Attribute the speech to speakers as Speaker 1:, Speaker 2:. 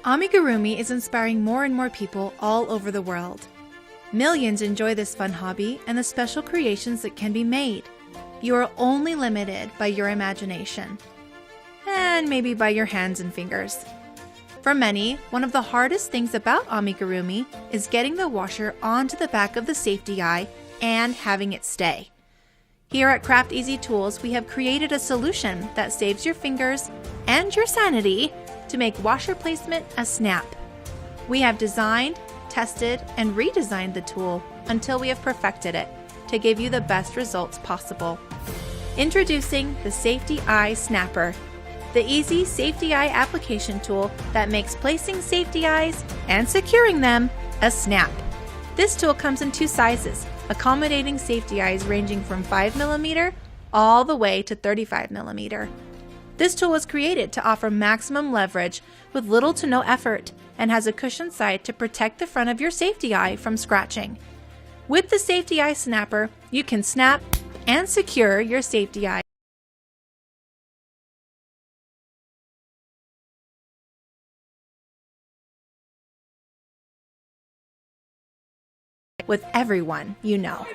Speaker 1: Amigurumi is inspiring more and more people all over the world. Millions enjoy this fun hobby and the special creations that can be made. You are only limited by your imagination. And maybe by your hands and fingers. For many, one of the hardest things about amigurumi is getting the washer onto the back of the safety eye and having it stay. Here at Craft Easy Tools, we have created a solution that saves your fingers and your sanity to make washer placement a snap. We have designed, tested, and redesigned the tool until we have perfected it to give you the best results possible. Introducing the Safety Eye Snapper, the easy safety eye application tool that makes placing safety eyes and securing them a snap. This tool comes in 2 sizes, accommodating safety eyes ranging from 5mm all the way to 35mm. This tool was created to offer maximum leverage with little to no effort and has a cushioned side to protect the front of your safety eye from scratching. With the Safety Eye Snapper, you can snap and secure your safety eye with everyone you know.